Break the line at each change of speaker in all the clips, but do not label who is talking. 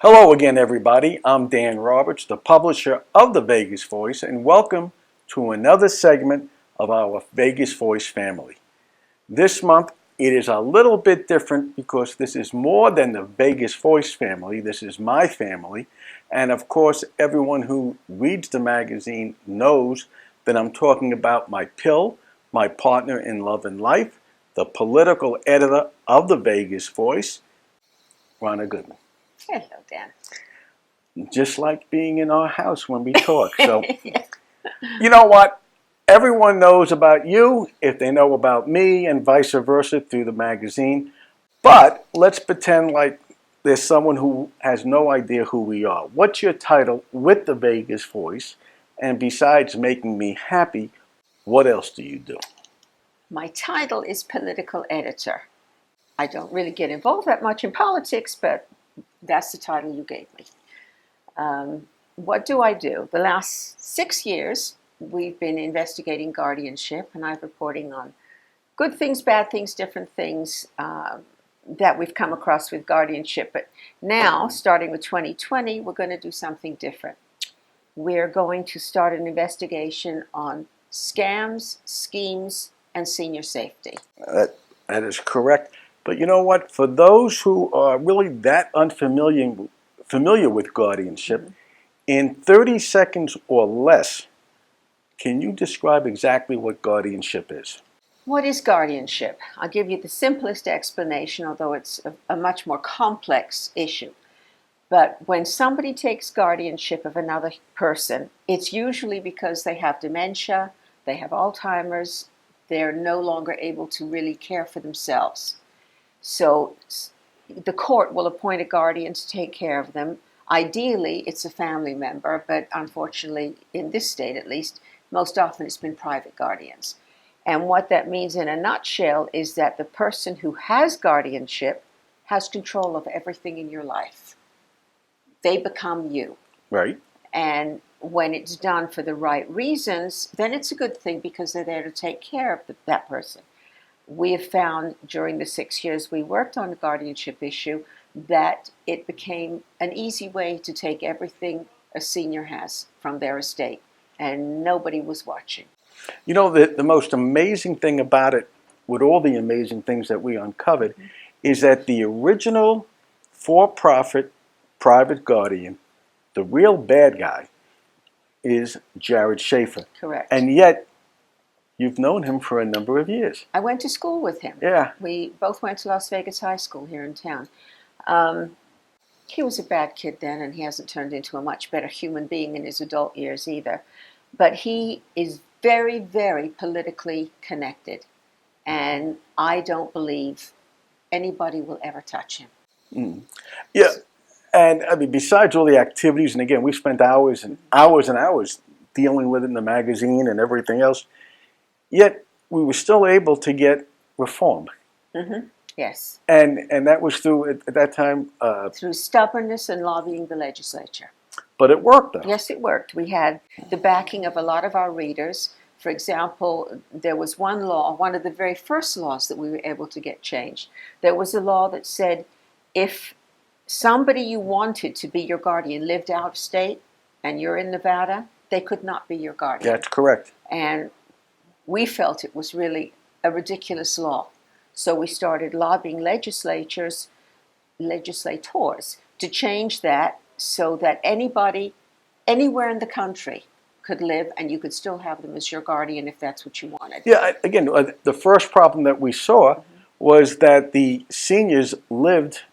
Hello again, everybody. I'm Dan Roberts, the publisher of the Vegas Voice, and welcome to another segment of our Vegas Voice family. This month, it is a little bit different because this is more than the Vegas Voice family. This is my family. And of course, everyone who reads the magazine knows that I'm talking about my pill, my partner in love and life, the political editor of the Vegas Voice, Ronna Goodman.
Hello, Dan.
Just like being in our house when we talk. So, you know what? Everyone knows about you if they know about me, and vice versa through the magazine. But let's pretend like there's someone who has no idea who we are. What's your title with the Vegas Voice? And besides making me happy, what else do you do?
My title is political editor. I don't really get involved that much in politics, but that's the title you gave me. What do I do? The last 6 years, we've been investigating guardianship, and I'm reporting on good things, bad things, different things that we've come across with guardianship. But now, starting with 2020, we're going to do something different. We're going to start an investigation on scams, schemes, and senior safety.
That is correct. But you know what? For those who are really that familiar with guardianship, in 30 seconds or less, can you describe exactly what guardianship is?
What is guardianship? I'll give you the simplest explanation, although it's a much more complex issue. But when somebody takes guardianship of another person, it's usually because they have dementia, they have Alzheimer's, they're no longer able to really care for themselves. So the court will appoint a guardian to take care of them. Ideally, it's a family member, but unfortunately, in this state at least, most often it's been private guardians. And what that means in a nutshell is that the person who has guardianship has control of everything in your life. They become you.
Right.
And when it's done for the right reasons, then it's a good thing because they're there to take care of that person. We have found during the 6 years we worked on the guardianship issue that it became an easy way to take everything a senior has from their estate, and nobody was watching.
You know, the most amazing thing about it, with all the amazing things that we uncovered, is that the original for-profit private guardian, the real bad guy, is Jared Schaefer.
Correct.
And yet, you've known him for a number of years.
I went to school with him.
Yeah.
We both went to Las Vegas High School here in town. He was a bad kid then, and he hasn't turned into a much better human being in his adult years either. But he is very, very politically connected, and I don't believe anybody will ever touch him.
Yeah. And I mean, besides all the activities, and again, we spent hours and hours and hours dealing with it in the magazine and everything else, yet we were still able to get reform.
Yes.
And that was through, at that time...
through stubbornness and lobbying the legislature.
But it worked, though.
Yes, it worked. We had the backing of a lot of our readers. For example, there was one law, one of the very first laws that we were able to get changed. There was a law that said if somebody you wanted to be your guardian lived out of state and you're in Nevada, they could not be your guardian.
That's correct.
And we felt it was really a ridiculous law. So we started lobbying legislators to change that so that anybody, anywhere in the country could live and you could still have them as your guardian if that's what you wanted.
Yeah, again, the first problem that we saw was that the seniors lived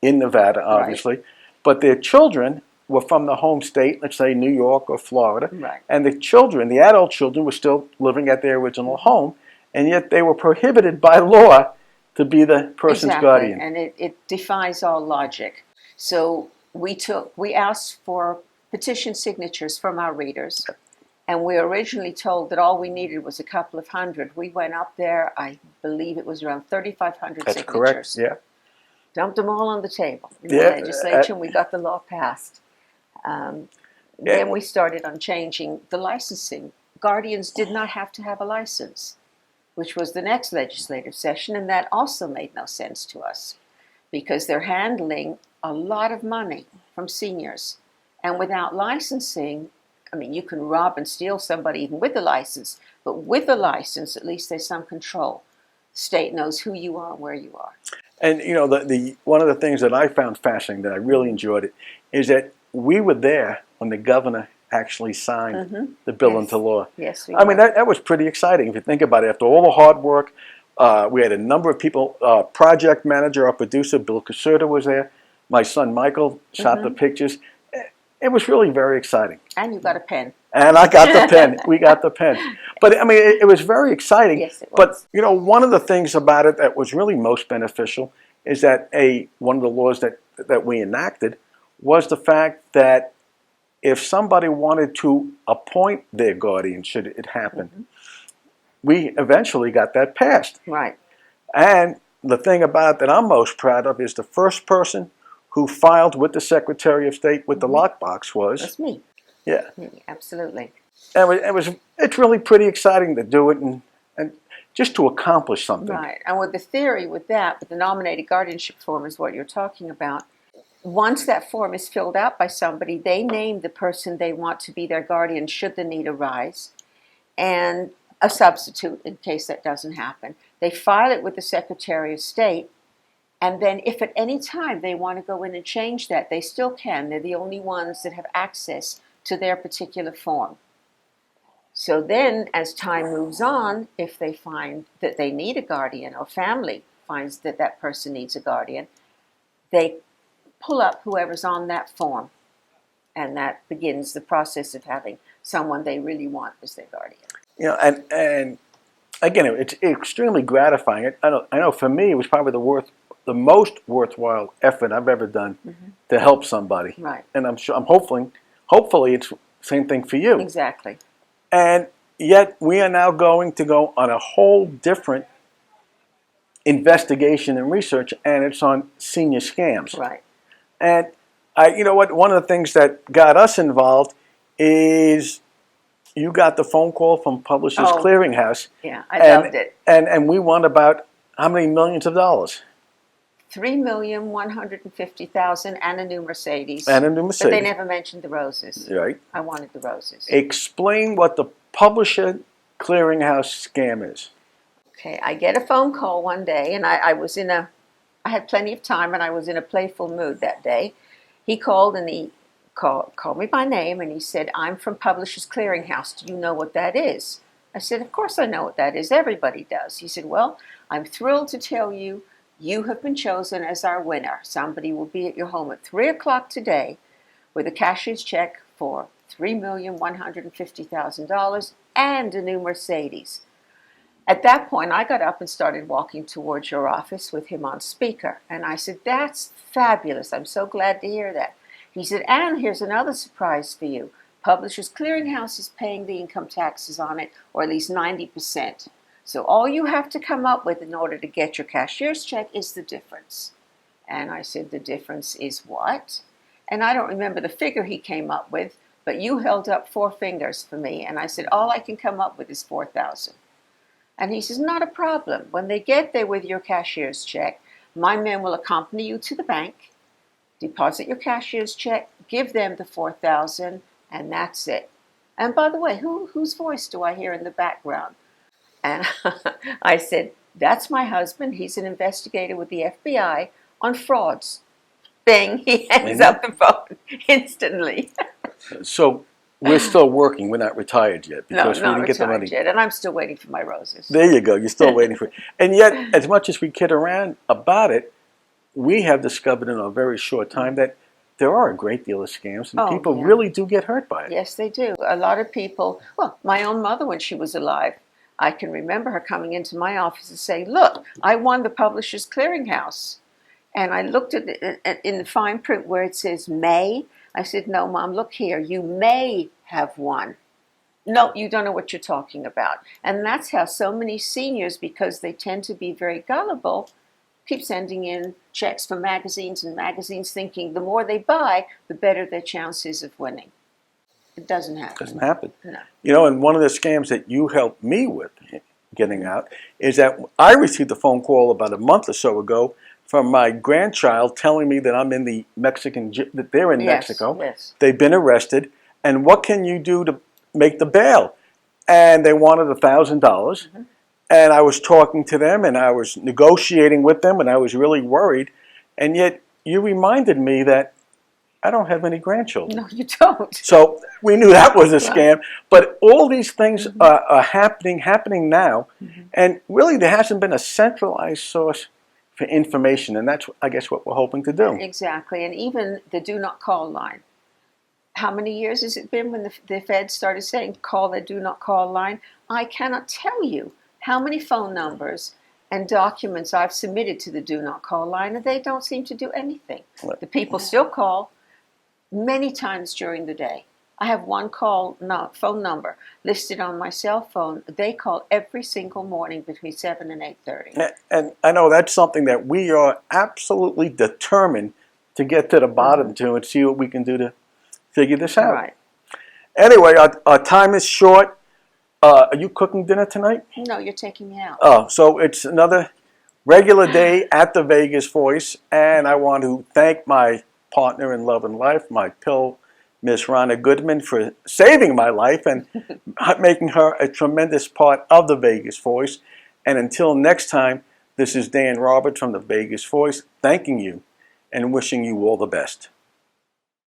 in Nevada, obviously, but their children were from the home state, let's say New York or Florida, and the children, the adult children, were still living at their original home, and yet they were prohibited by law to be the person's guardian.
And it defies all logic. So we asked for petition signatures from our readers, and we were originally told that all we needed was a couple of hundred. We went up there, I believe it was around 3,500
That's
signatures.
Correct, yeah.
Dumped them all on the table in the legislature, and we got the law passed. Then we started on changing the licensing. Guardians did not have to have a license, which was the next legislative session, and that also made no sense to us because they're handling a lot of money from seniors. And without licensing, I mean, you can rob and steal somebody even with a license, but with a license, at least there's some control. The state knows who you are and where you are.
And you know, the one of the things that I found fascinating, that I really enjoyed it, is that we were there when the governor actually signed the bill
Yes.
into law.
Yes, we
I mean,
were.
that was pretty exciting if you think about it. After all the hard work, we had a number of people. Project manager, our producer, Bill Caserta, was there. My son Michael shot the pictures. It was really very exciting.
And you got a pen.
And I got the pen. We got the pen. But I mean, it was very exciting.
Yes, it was.
But you know, one of the things about it that was really most beneficial is that one of the laws that we enacted was the fact that if somebody wanted to appoint their guardian, should it happen, we eventually got that passed.
Right.
And the thing about it that I'm most proud of is the first person who filed with the Secretary of State with the lockbox was,
That's me.
yeah.
Me, absolutely.
It's really pretty exciting to do it and just to accomplish something.
Right. And with the theory with that, with the nominated guardianship form is what you're talking about. Once that form is filled out by somebody, they name the person they want to be their guardian should the need arise, and a substitute in case that doesn't happen. They file it with the Secretary of State, and then if at any time they want to go in and change that, they still can. They're the only ones that have access to their particular form. So then, as time moves on, if they find that they need a guardian, or family finds that that person needs a guardian, they pull up whoever's on that form, and that begins the process of having someone they really want as their guardian.
You know, and again, it's extremely gratifying. I know for me, it was probably the most worthwhile effort I've ever done to help somebody.
Right.
And I'm hopefully it's the same thing for you.
Exactly.
And yet we are now going to go on a whole different investigation and research, and it's on senior scams.
Right.
And you know what? One of the things that got us involved is you got the phone call from Publishers
Oh.
Clearinghouse.
Yeah, I loved it.
And we won about how many millions of dollars?
$3,150,000 and a new Mercedes.
And a new
But
Mercedes.
they never mentioned the roses.
Right.
I wanted the roses.
Explain what the Publisher Clearinghouse scam is.
Okay, I get a phone call one day, and I had plenty of time, and I was in a playful mood that day. He called, and he called me by name, and he said, "I'm from Publishers Clearinghouse. Do you know what that is?" I said, "Of course I know what that is. Everybody does." He said, "Well, I'm thrilled to tell you you have been chosen as our winner. Somebody will be at your home at 3 o'clock today with a cashier's check for $3,150,000 and a new Mercedes." At that point, I got up and started walking towards your office with him on speaker. And I said, "That's fabulous. I'm so glad to hear that." He said, "And here's another surprise for you. Publishers Clearinghouse is paying the income taxes on it, or at least 90%. So all you have to come up with in order to get your cashier's check is the difference." And I said, "The difference is what?" And I don't remember the figure he came up with, but you held up 4 fingers for me. And I said, "All I can come up with is 4,000. And he says, "Not a problem. When they get there with your cashier's check, my men will accompany you to the bank, deposit your cashier's check, give them the 4,000, and that's it." And by the way, whose voice do I hear in the background? And I said, "That's my husband. He's an investigator with the FBI on frauds." Bing, he hangs up the phone instantly.
So we're still working. We're not retired yet
No,
because we
not
didn't get the money.
retired yet, and I'm still waiting for my roses.
There you go. You're still waiting for it. And yet, as much as we kid around about it, we have discovered in a very short time that there are a great deal of scams, and
Oh,
people
yeah.
really do get hurt by it.
Yes, they do. A lot of people, well, my own mother, when she was alive, I can remember her coming into my office and saying, "Look, I won the Publishers Clearinghouse." And I looked at it in the fine print where it says may. I said, "No, Mom, look here. You may have won." "No, you don't know what you're talking about." And that's how so many seniors, because they tend to be very gullible, keep sending in checks for magazines and magazines, thinking the more they buy, the better their chances of winning. It doesn't happen.
Doesn't happen.
No.
You know, and one of the scams that you helped me with getting out is that I received a phone call about a month or so ago from my grandchild telling me that I'm in the that they're in
Yes,
Mexico.
yes.
They've been arrested, and what can you do to make the bail? And they wanted $1,000. And I was talking to them, and I was negotiating with them, and I was really worried. And yet, you reminded me that I don't have any grandchildren.
No, you don't.
So we knew that was a scam. But all these things are happening now, and really there hasn't been a centralized source for information, and that's, I guess, what we're hoping to do.
Exactly. And even the do not call line. How many years has it been when the Fed started saying call the do not call line? I cannot tell you how many phone numbers and documents I've submitted to the do not call line, and they don't seem to do anything.
Right.
The people still call many times during the day. I have one phone number listed on my cell phone. They call every single morning between 7 and 8:30.
And I know that's something that we are absolutely determined to get to the bottom to and see what we can do to figure this out.
Right.
Anyway, our time is short. Are you cooking dinner tonight?
No, you're taking me out.
Oh, so it's another regular day at the Vegas Voice, and I want to thank my partner in love and life, my pill, Miss Rhonda Goodman, for saving my life and making her a tremendous part of the Vegas Voice. And until next time, this is Dan Roberts from the Vegas Voice, thanking you and wishing you all the best.